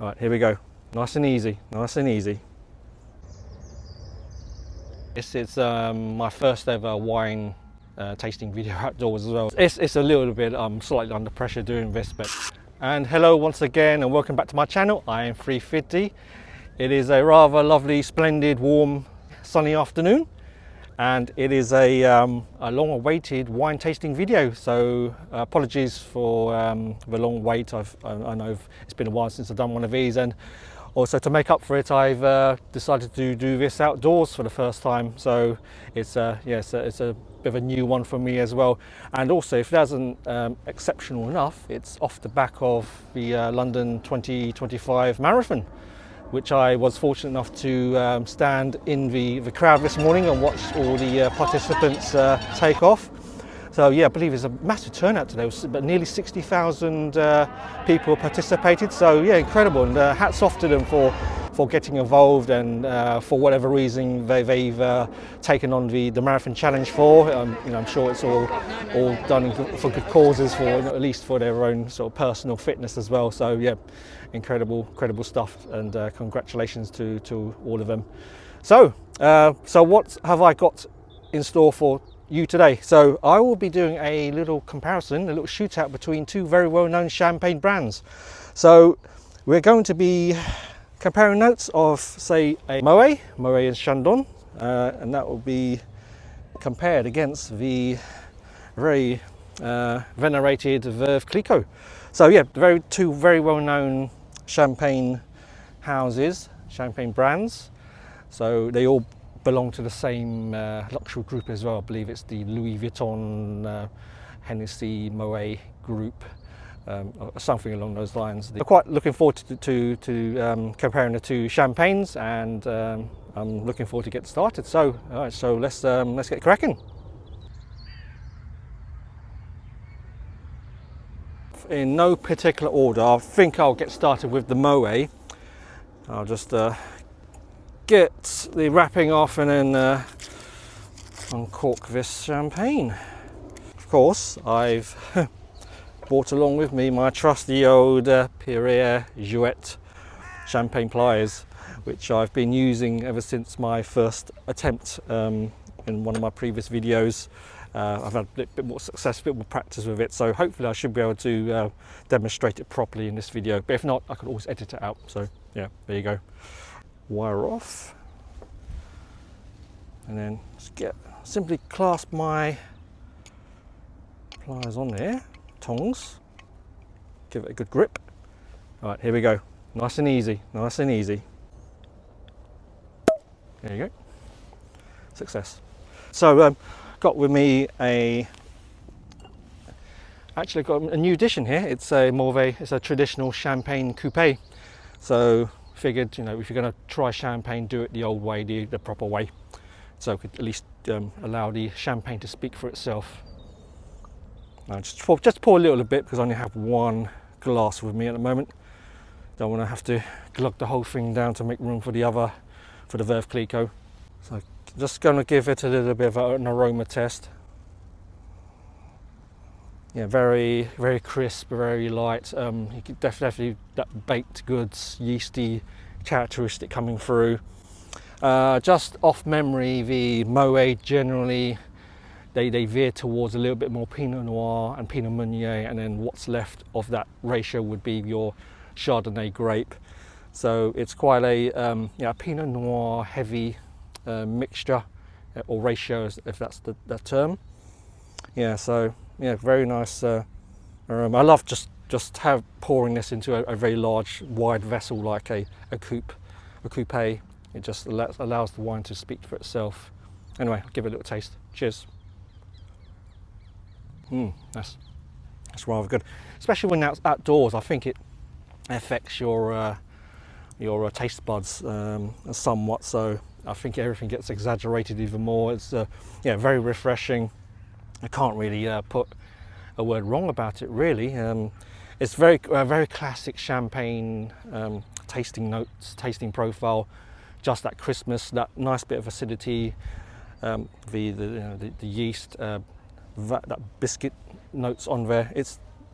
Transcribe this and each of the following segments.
All right, here we go. Nice and easy, nice and easy. This is my first ever wine tasting video outdoors as well. It's a little bit slightly under pressure doing this, but and hello once again and welcome back to my channel. I am 350. It is a rather lovely, splendid, warm, sunny afternoon, and it is a long-awaited wine tasting video. So apologies for the long wait. I know it's been a while since I've done one of these, and also to make up for it, I've decided to do this outdoors for the first time. So it's a bit of a new one for me as well. And also, if that isn't exceptional enough, it's off the back of the London 2025 marathon, which I was fortunate enough to stand in the crowd this morning and watch all the participants take off. So yeah, I believe there's a massive turnout today. It was nearly 60,000 people participated. So yeah, incredible, and hats off to them for getting involved, and for whatever reason they've taken on the marathon challenge for. I'm sure it's all done for good causes, for at least for their own sort of personal fitness as well. So yeah, incredible stuff, and congratulations to all of them. So what have I got in store for you today? So I will be doing a little comparison, a little shootout between two very well-known champagne brands. So we're going to be comparing notes of, say, a Moët and Chandon, and that will be compared against the very venerated Veuve Clicquot. So yeah, two very well-known champagne houses, champagne brands. So they all belong to the same luxury group as well. I believe it's the Louis Vuitton, Hennessy, Moët group, or something along those lines. I'm quite looking forward to comparing the two champagnes, and I'm looking forward to get started. So, all right, so let's get cracking. In no particular order, I think I'll get started with the Moët. I'll just get the wrapping off and then uncork this champagne. Of course, I've brought along with me my trusty old Perrier Jouet champagne pliers, which I've been using ever since my first attempt in one of my previous videos. I've had a bit more success, a bit more practice with it, so hopefully I should be able to demonstrate it properly in this video. But if not, I could always edit it out. So yeah, there you go. Wire off, and then simply clasp my pliers on there, tongs, give it a good grip. All right, here we go. Nice and easy, nice and easy. There you go. Success. So got with me actually got a new addition here. It's a traditional champagne coupe. So figured, if you're going to try champagne, do it the old way, the proper way, so could at least allow the champagne to speak for itself. Just pour a little bit, because I only have one glass with me at the moment. Don't want to have to glug the whole thing down to make room for the Veuve Clicquot. So just going to give it a little bit of an aroma test. Yeah, very crisp, very light. You can definitely that baked goods, yeasty characteristic coming through. Just off memory, the Moët generally they veer towards a little bit more Pinot Noir and Pinot Meunier, and then what's left of that ratio would be your Chardonnay grape. So it's quite a Pinot Noir heavy mixture, or ratio, if that's the term. Yeah, so yeah, very nice aroma. I love just pouring this into a very large, wide vessel like a coupe. It just allows the wine to speak for itself. Anyway, I'll give it a little taste. Cheers. That's rather good, especially when it's outdoors. I think it affects your taste buds somewhat. So I think everything gets exaggerated even more. It's very refreshing. I can't really put a word wrong about it, really. It's very classic champagne tasting notes, tasting profile. Just that crispness, that nice bit of acidity, the yeast, that biscuit notes on there.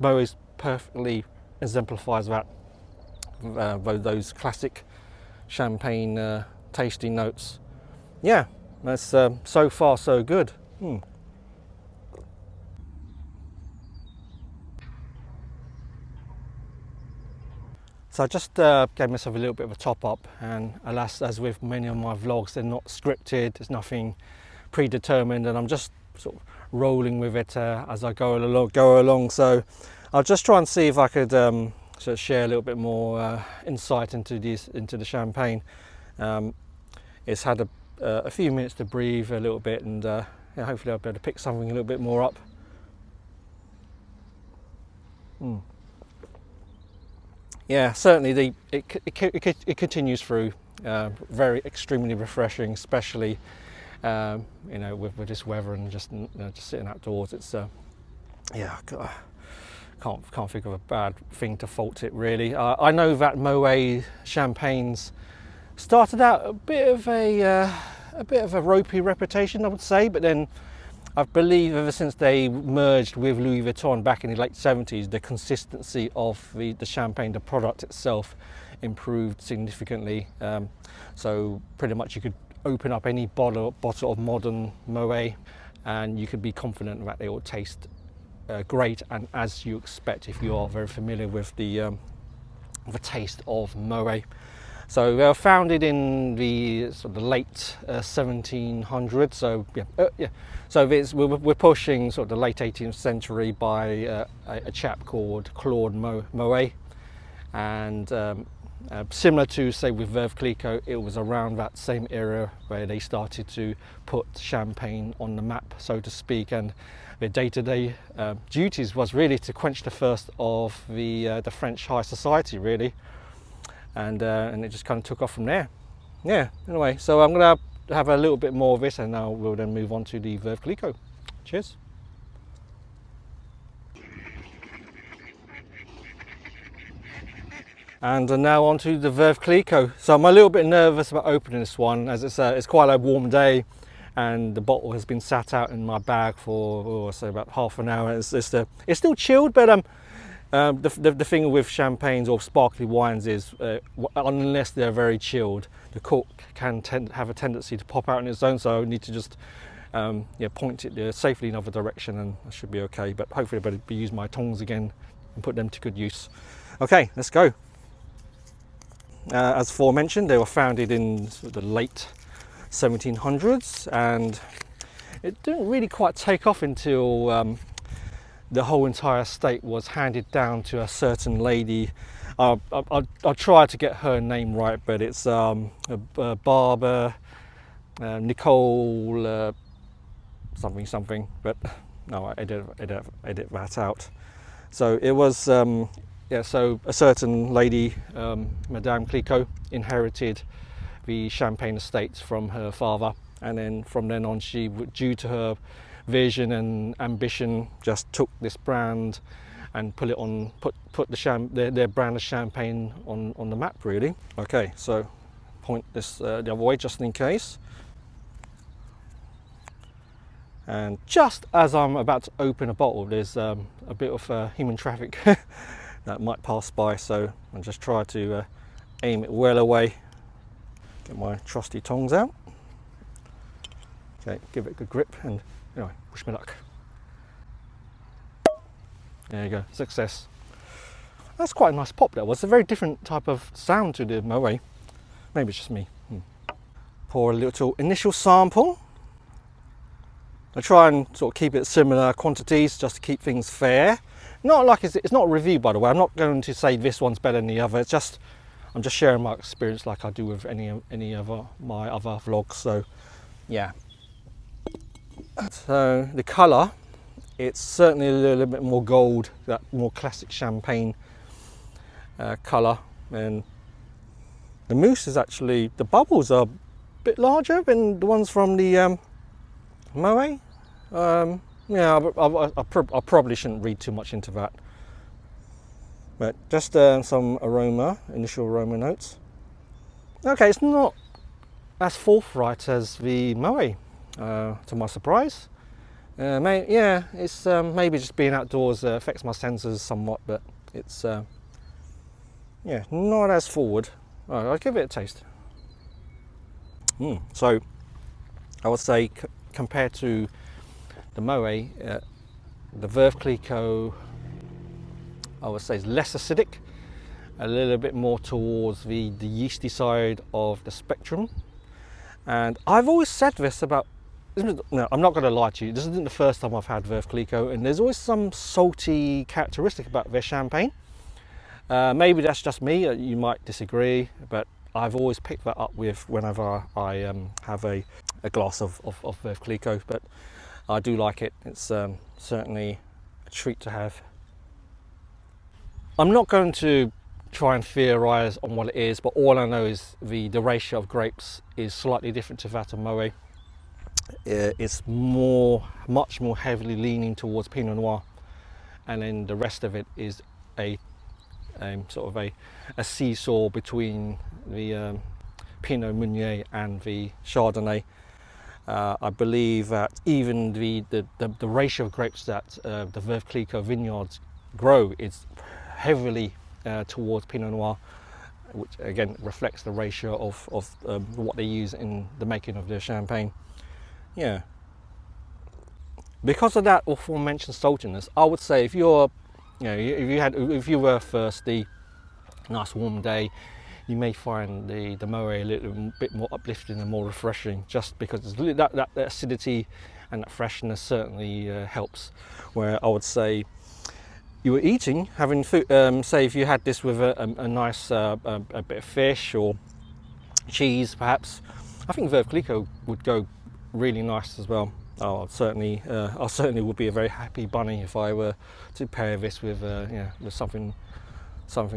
Moët perfectly exemplifies that. those classic champagne tasting notes. Yeah, that's so far so good. So I just gave myself a little bit of a top up, and alas, as with many of my vlogs, they're not scripted, there's nothing predetermined, and I'm just sort of rolling with it as I go along. So I'll just try and see if I could sort of share a little bit more insight into the champagne. It's had a few minutes to breathe a little bit, and yeah, hopefully I'll be able to pick something a little bit more up. Yeah, certainly it continues through. Very extremely refreshing, especially you know, with this weather and just just sitting outdoors. It's yeah, can't think of a bad thing to fault it really. I know that Moët champagnes started out a bit of a ropey reputation, I would say, but then I believe ever since they merged with Louis Vuitton back in the late 70s, the consistency of the champagne, the product itself, improved significantly. So pretty much you could open up any bottle of modern Moët and you could be confident that it will taste great and as you expect if you are very familiar with the taste of Moët. So they were founded in the sort of late 1700s. So yeah, so we're pushing sort of the late 18th century by a chap called Claude Moët, and similar to say with Veuve Clicquot, it was around that same era where they started to put champagne on the map, so to speak, and their day-to-day duties was really to quench the thirst of the French high society, really. And it just kind of took off from there. Yeah, anyway, so I'm going to have a little bit more of this and now we'll then move on to the Veuve Clicquot. Cheers. And now on to the Veuve Clicquot. So I'm a little bit nervous about opening this one as it's quite a warm day and the bottle has been sat out in my bag for say about half an hour. It's still chilled, but the thing with champagnes or sparkly wines is unless they're very chilled, the cork can have a tendency to pop out on its own, so I need to just yeah, point it safely in another direction and I should be okay, but hopefully I better use my tongs again and put them to good use. Okay, let's go. As aforementioned, they were founded in sort of the late 1700s and it didn't really quite take off until the whole entire estate was handed down to a certain lady. I'll try to get her name right, but it's Barbara Nicole something, but no, I edit that out. So it was yeah, so a certain lady, Madame Clicquot, inherited the Champagne estates from her father, and then from then on she, due to her vision and ambition, just took this brand and put their brand of champagne on the map, really. Okay, so point this the other way just in case. And just as I'm about to open a bottle, there's a bit of human traffic that might pass by, so I'll just try to aim it well away. Get my trusty tongs out. Okay, give it a good grip and anyway, wish me luck. There you go, success. That's quite a nice pop that was. A very different type of sound to the Moët. Maybe it's just me. Pour a little initial sample. I try and sort of keep it similar quantities just to keep things fair. Not like it's not a review, by the way. I'm not going to say this one's better than the other. It's just I'm just sharing my experience like I do with any of my other vlogs. So yeah. So the colour, it's certainly a little bit more gold, that more classic champagne colour, and the mousse is actually, the bubbles are a bit larger than the ones from the Moët. Yeah, I probably shouldn't read too much into that, but just some aroma, initial aroma notes. Okay, it's not as forthright as the Moët. To my surprise. Yeah, it's maybe just being outdoors affects my senses somewhat, but it's yeah, yeah, not as forward. I'll give it a taste. So I would say compared to the Moët, the Veuve Clicquot, I would say is less acidic, a little bit more towards the yeasty side of the spectrum. And I've always said this about, no, I'm not going to lie to you, this isn't the first time I've had Veuve Clicquot, and there's always some salty characteristic about their champagne. Maybe that's just me, you might disagree, but I've always picked that up with whenever I have a glass of Veuve Clicquot, but I do like it. It's certainly a treat to have. I'm not going to try and theorize on what it is, but all I know is the ratio of grapes is slightly different to that of Moët. It's much more heavily leaning towards Pinot Noir, and then the rest of it is a sort of a seesaw between the Pinot Meunier and the Chardonnay. I believe that even the ratio of grapes that the Veuve Clicquot vineyards grow is heavily towards Pinot Noir, which again reflects the ratio of what they use in the making of their champagne. Yeah. Because of that aforementioned saltiness, I would say if you're, if you were thirsty, nice warm day, you may find the Moët a little bit more uplifting and more refreshing, just because that acidity and that freshness certainly helps. Where I would say you were eating, having food, say if you had this with a nice a bit of fish or cheese perhaps, I think Veuve Clicquot would go really nice as well. I certainly would be a very happy bunny if I were to pair this with with something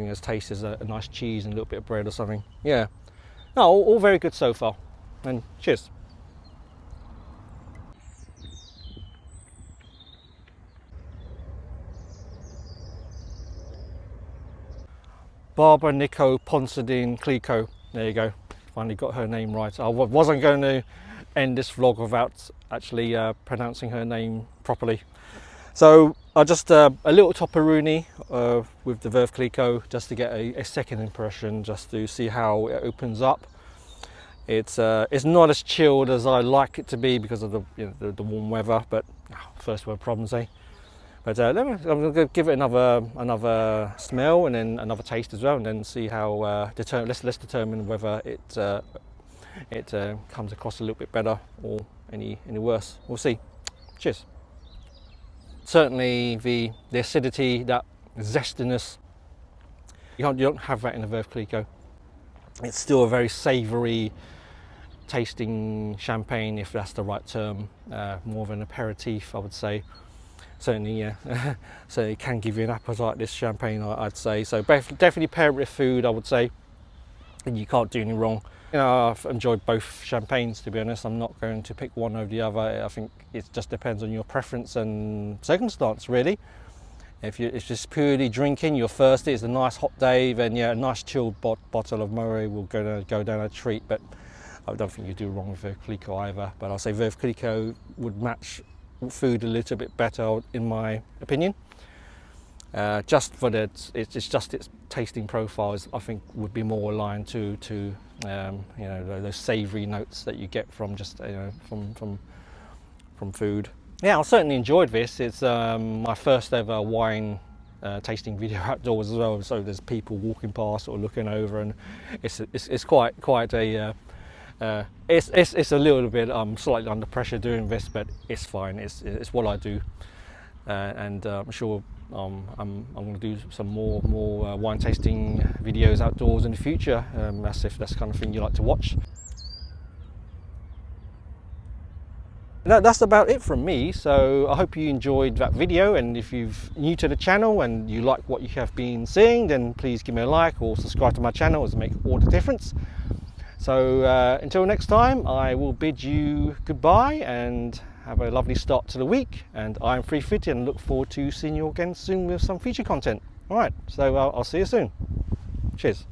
as tasty as a nice cheese and a little bit of bread or something. Yeah, no, all very good so far, and cheers. Barbara Nico Ponsadine Clicquot. There you go. Finally got her name right. I wasn't going to end this vlog without actually pronouncing her name properly. So I just a little topperoni with the Veuve Clicquot, just to get a second impression, just to see how it opens up. It's not as chilled as I like it to be because of the warm weather, but first world problems, eh? But I'm going to give it another smell and then another taste as well, and then see how let's determine whether it comes across a little bit better or any worse. We'll see. Cheers. Certainly the acidity, that zestiness, you don't have that in a Veuve Clicquot. It's still a very savoury tasting champagne, if that's the right term, more of an aperitif, I would say. Certainly, yeah. So it can give you an appetite, this champagne, I'd say. So definitely pair it with food, I would say, and you can't do any wrong. I've enjoyed both champagnes, to be honest. I'm not going to pick one over the other. I think it just depends on your preference and circumstance, really. If it's just purely drinking, you're thirsty, it's a nice hot day, then yeah, a nice chilled bottle of Moët will go down a treat. But I don't think you do wrong with Veuve Clicquot either. But I'll say Veuve Clicquot would match food a little bit better, in my opinion. Just for that, it's just its tasting profiles, I think, would be more aligned to those savoury notes that you get from just from food. Yeah, I certainly enjoyed this. It's my first ever wine tasting video outdoors as well. So there's people walking past or looking over, and it's quite a it's a little bit slightly under pressure doing this, but it's fine. It's what I do, and I'm sure I'm going to do some more wine tasting videos outdoors in the future. As if that's the kind of thing you like to watch. That's about it from me. So I hope you enjoyed that video, and if you're new to the channel and you like what you have been seeing, then please give me a like or subscribe to my channel, as it makes all the difference. So until next time, I will bid you goodbye and have a lovely start to the week. And I'm Free Fitted and look forward to seeing you again soon with some feature content. All right, so I'll see you soon. Cheers.